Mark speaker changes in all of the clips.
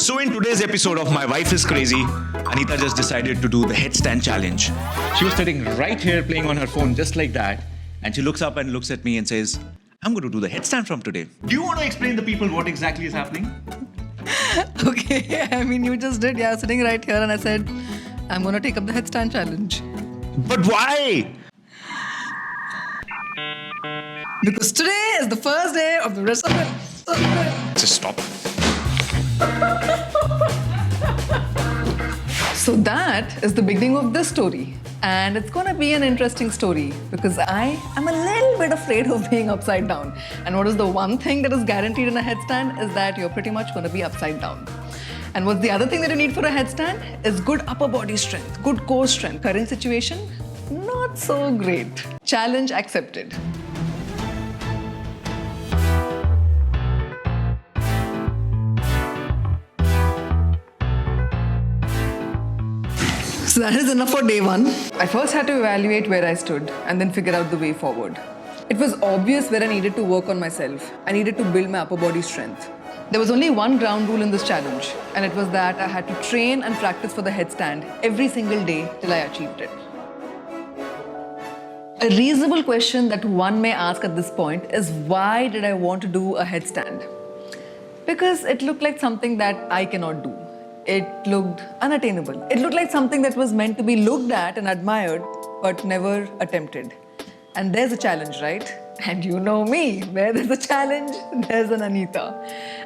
Speaker 1: So in today's episode of My Wife is Crazy, Anita just decided to do the headstand challenge. She was sitting right here playing on her phone just like that, and she looks up and looks at me and says, I'm going to do the headstand from today. Do you want to explain to the people what exactly is happening?
Speaker 2: Okay, I mean, you just did. Yeah, sitting right here, and I said, I'm going to take up the headstand challenge.
Speaker 1: But why?
Speaker 2: Because today is the first day of the rest of it.
Speaker 1: Just stop.
Speaker 2: So that is the beginning of this story. And it's going to be an interesting story because I am a little bit afraid of being upside down. And what is the one thing that is guaranteed in a headstand is that you're pretty much going to be upside down. And what's the other thing that you need for a headstand is good upper body strength, good core strength. Current situation, not so great. Challenge accepted. So that is enough for day one. I first had to evaluate where I stood and then figure out the way forward. It was obvious where I needed to work on myself. I needed to build my upper body strength. There was only one ground rule in this challenge, and it was that I had to train and practice for the headstand every single day till I achieved it. A reasonable question that one may ask at this point is, why did I want to do a headstand? Because it looked like something that I cannot do. It looked unattainable. It looked like something that was meant to be looked at and admired, but never attempted. And there's a challenge, right? And you know me, where there's a challenge, there's an Anita.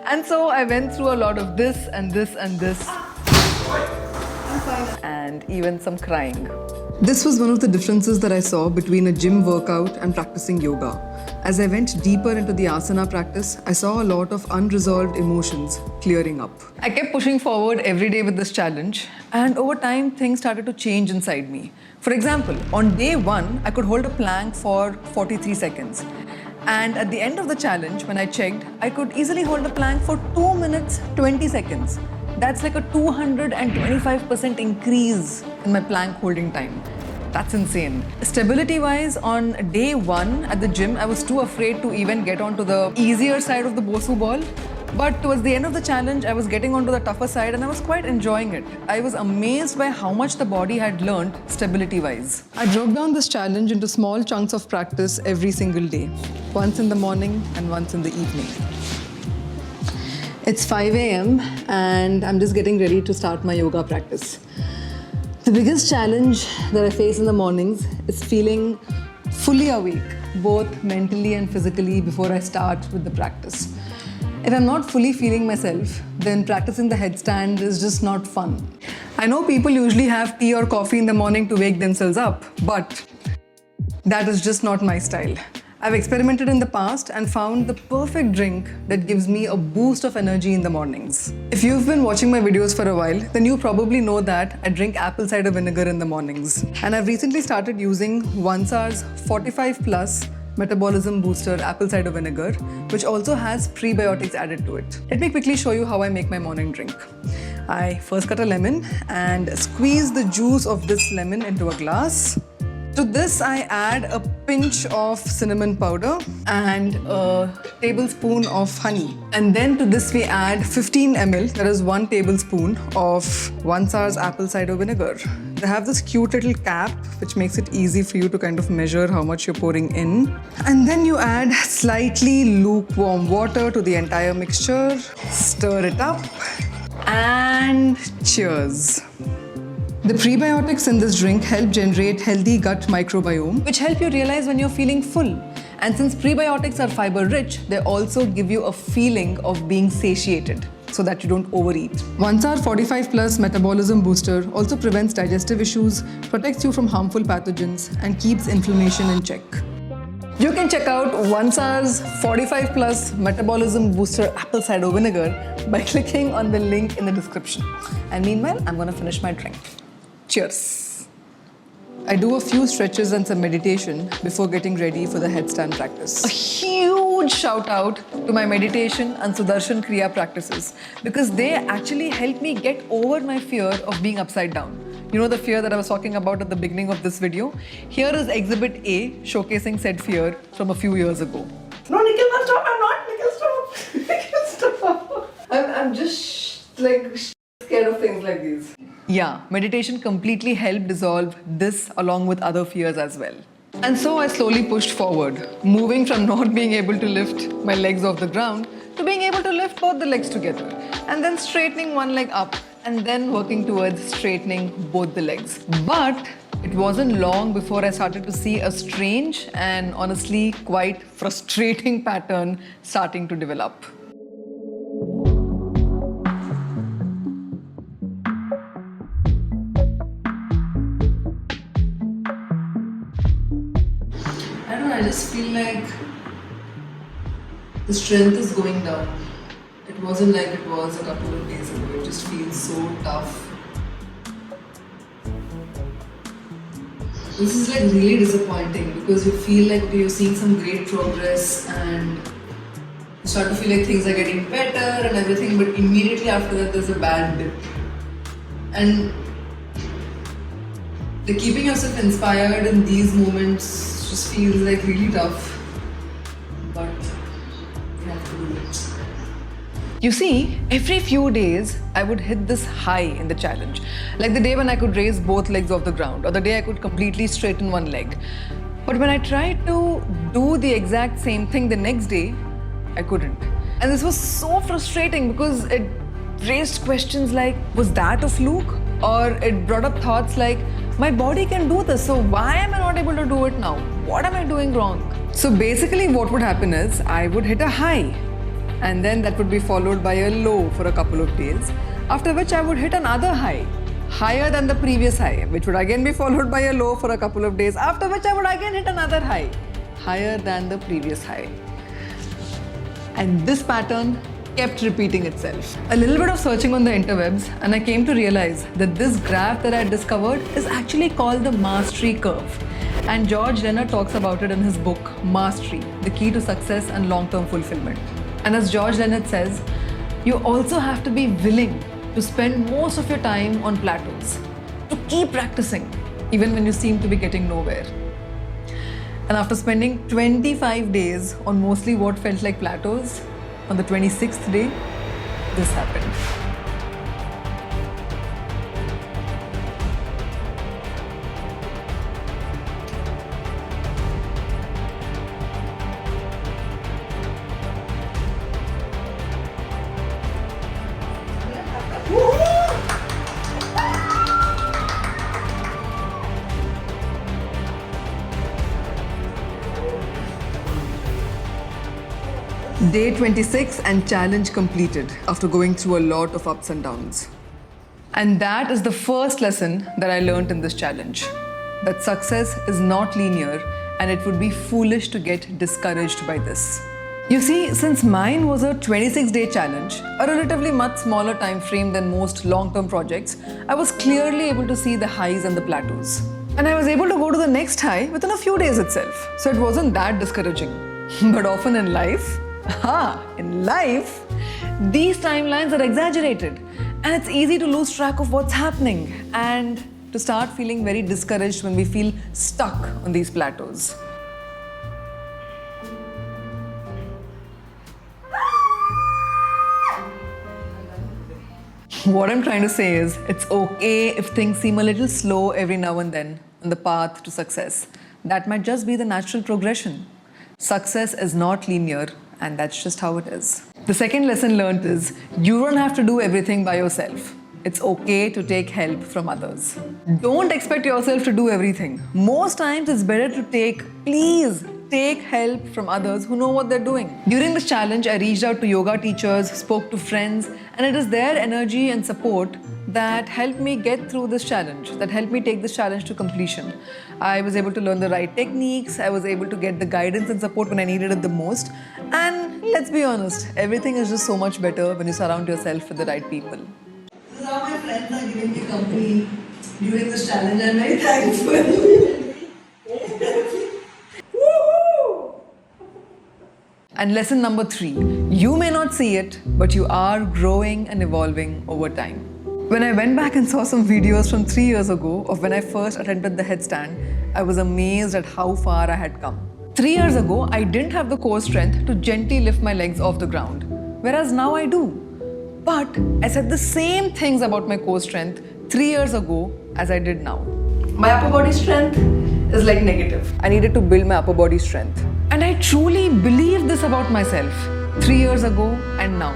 Speaker 2: And so I went through a lot of this and this and this. And even some crying. This was one of the differences that I saw between a gym workout and practicing yoga. As I went deeper into the asana practice, I saw a lot of unresolved emotions clearing up. I kept pushing forward every day with this challenge, and over time, things started to change inside me. For example, on day one, I could hold a plank for 43 seconds. And at the end of the challenge, when I checked, I could easily hold a plank for 2 minutes, 20 seconds. That's like a 225% increase in my plank holding time. That's insane. Stability-wise, on day one at the gym, I was too afraid to even get onto the easier side of the Bosu ball. But towards the end of the challenge, I was getting onto the tougher side and I was quite enjoying it. I was amazed by how much the body had learned stability-wise. I broke down this challenge into small chunks of practice every single day. Once in the morning and once in the evening. It's 5 a.m. and I'm just getting ready to start my yoga practice. The biggest challenge that I face in the mornings is feeling fully awake, both mentally and physically, before I start with the practice. If I'm not fully feeling myself, then practicing the headstand is just not fun. I know people usually have tea or coffee in the morning to wake themselves up, but that is just not my style. I've experimented in the past and found the perfect drink that gives me a boost of energy in the mornings. If you've been watching my videos for a while, then you probably know that I drink apple cider vinegar in the mornings. And I've recently started using Vansaar's 45+ Metabolism Booster apple cider vinegar, which also has prebiotics added to it. Let me quickly show you how I make my morning drink. I first cut a lemon and squeeze the juice of this lemon into a glass. To this, I add a pinch of cinnamon powder and a tablespoon of honey. And then to this, we add 15 ml, that is 1 tablespoon of Vansaar's apple cider vinegar. They have this cute little cap, which makes it easy for you to kind of measure how much you're pouring in. And then you add slightly lukewarm water to the entire mixture, stir it up, and cheers. The prebiotics in this drink help generate healthy gut microbiome, which help you realize when you're feeling full. And since prebiotics are fiber-rich, they also give you a feeling of being satiated so that you don't overeat. Vansaar 45+ Metabolism Booster also prevents digestive issues, protects you from harmful pathogens, and keeps inflammation in check. You can check out Vansaar's 45+ Metabolism Booster apple cider vinegar by clicking on the link in the description. And meanwhile, I'm going to finish my drink. Cheers. I do a few stretches and some meditation before getting ready for the headstand practice. A huge shout out to my meditation and Sudarshan Kriya practices because they actually help me get over my fear of being upside down. You know the fear that I was talking about at the beginning of this video? Here is Exhibit A showcasing said fear from a few years ago. No, Nikhil, stop! I'm not! Nikhil, stop! Nikhil, stop! I'm just like scared of things like these. Yeah, meditation completely helped dissolve this along with other fears as well. And so I slowly pushed forward, moving from not being able to lift my legs off the ground to being able to lift both the legs together, and then straightening one leg up, and then working towards straightening both the legs. But it wasn't long before I started to see a strange and honestly quite frustrating pattern starting to develop. I don't know, I just feel like the strength is going down. It wasn't like it was a couple of days ago. It just feels so tough. This is like really disappointing because you feel like you're seeing some great progress and you start to feel like things are getting better and everything, but immediately after that there's a bad dip. And the keeping yourself inspired in these moments just feels like really tough. But you have to do it. You see, every few days I would hit this high in the challenge. Like the day when I could raise both legs off the ground, or the day I could completely straighten one leg. But when I tried to do the exact same thing the next day, I couldn't. And this was so frustrating because it raised questions like, was that a fluke? Or it brought up thoughts like, my body can do this, so why am I not able to do it now? What am I doing wrong? So basically what would happen is, I would hit a high, and then that would be followed by a low for a couple of days, after which I would hit another high, higher than the previous high, which would again be followed by a low for a couple of days, after which I would again hit another high, higher than the previous high. And this pattern kept repeating itself. A little bit of searching on the interwebs and I came to realize that this graph that I discovered is actually called the mastery curve. And George Renner talks about it in his book, Mastery, the Key to Success and Long-Term Fulfillment. And as George Renner says, you also have to be willing to spend most of your time on plateaus, to keep practicing, even when you seem to be getting nowhere. And after spending 25 days on mostly what felt like plateaus, on the 26th day, this happened. Day 26 and challenge completed after going through a lot of ups and downs. And that is the first lesson that I learned in this challenge. That success is not linear and it would be foolish to get discouraged by this. You see, since mine was a 26-day challenge, a relatively much smaller time frame than most long-term projects, I was clearly able to see the highs and the plateaus. And I was able to go to the next high within a few days itself. So it wasn't that discouraging. But often in life, these timelines are exaggerated and it's easy to lose track of what's happening and to start feeling very discouraged when we feel stuck on these plateaus. What I'm trying to say is, it's okay if things seem a little slow every now and then on the path to success. That might just be the natural progression. Success is not linear, and that's just how it is. The second lesson learned is, you don't have to do everything by yourself. It's okay to take help from others. Don't expect yourself to do everything. Most times it's better to please take help from others who know what they're doing. During this challenge, I reached out to yoga teachers, spoke to friends, and it is their energy and support that helped me get through this challenge, that helped me take this challenge to completion. I was able to learn the right techniques, I was able to get the guidance and support when I needed it the most. And let's be honest, everything is just so much better when you surround yourself with the right people. This is how my friends are giving me company during this challenge. I'm very thankful. And lesson number 3, you may not see it, but you are growing and evolving over time. When I went back and saw some videos from 3 years ago of when I first attempted the headstand, I was amazed at how far I had come. 3 years ago, I didn't have the core strength to gently lift my legs off the ground, whereas now I do. But I said the same things about my core strength 3 years ago as I did now. My upper body strength is like negative. I needed to build my upper body strength. And I truly believe this about myself 3 years ago and now.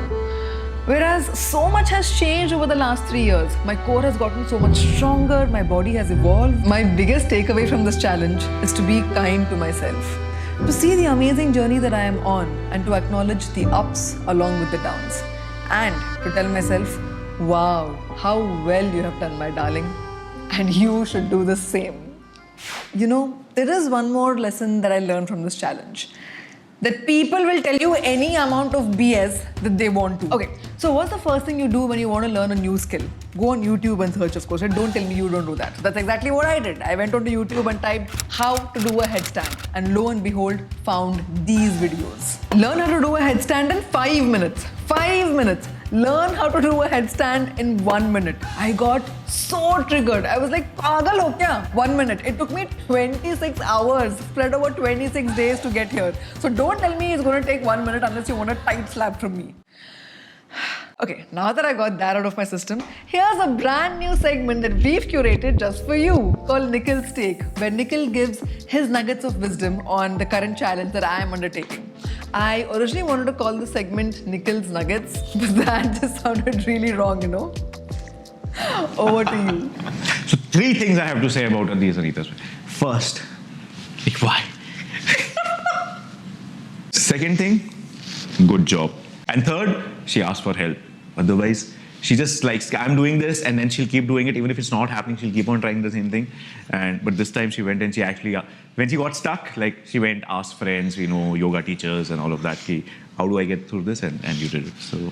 Speaker 2: Whereas so much has changed over the last 3 years. My core has gotten so much stronger, my body has evolved. My biggest takeaway from this challenge is to be kind to myself. To see the amazing journey that I am on and to acknowledge the ups along with the downs. And to tell myself, wow, how well you have done, my darling. And you should do the same. You know, there is one more lesson that I learned from this challenge. That people will tell you any amount of BS that they want to. Okay, so what's the first thing you do when you want to learn a new skill? Go on YouTube and search, of course. And don't tell me you don't do that. That's exactly what I did. I went onto YouTube and typed how to do a headstand. And lo and behold, found these videos. Learn how to do a headstand in 5 minutes. 5 minutes. Learn how to do a headstand in 1 minute. I got so triggered. I was like, pagal ho kya? 1 minute. It took me 26 hours, spread over 26 days to get here. So don't tell me it's going to take 1 minute unless you want a tight slap from me. Okay, now that I got that out of my system, here's a brand new segment that we've curated just for you called Nikhil's Take, where Nikhil gives his nuggets of wisdom on the current challenge that I am undertaking. I originally wanted to call the segment Nikhil's Nuggets, but that just sounded really wrong, you know? Over to you.
Speaker 1: So 3 things I have to say about these, Anita. First, like, why? Second thing, good job. And third, she asked for help. Otherwise, she just likes, I'm doing this, and then she'll keep doing it. Even if it's not happening, she'll keep on trying the same thing. But this time she went and she actually, when she got stuck, like she went, asked friends, you know, yoga teachers and all of that, ki, how do I get through this? And you did it. So.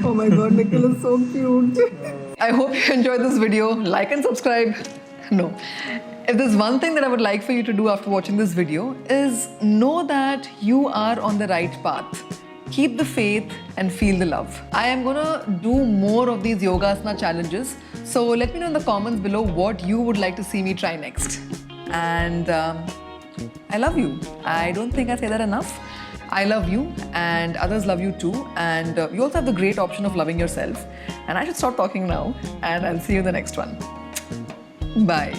Speaker 2: Oh my God, Nikhil is so cute. I hope you enjoyed this video. Like and subscribe. No. If there's one thing that I would like for you to do after watching this video is know that you are on the right path. Keep the faith and feel the love. I am gonna do more of these Yogasana challenges. So let me know in the comments below what you would like to see me try next. And I love you. I don't think I say that enough. I love you and others love you too. And you also have the great option of loving yourself. And I should stop talking now and I'll see you in the next one. Bye.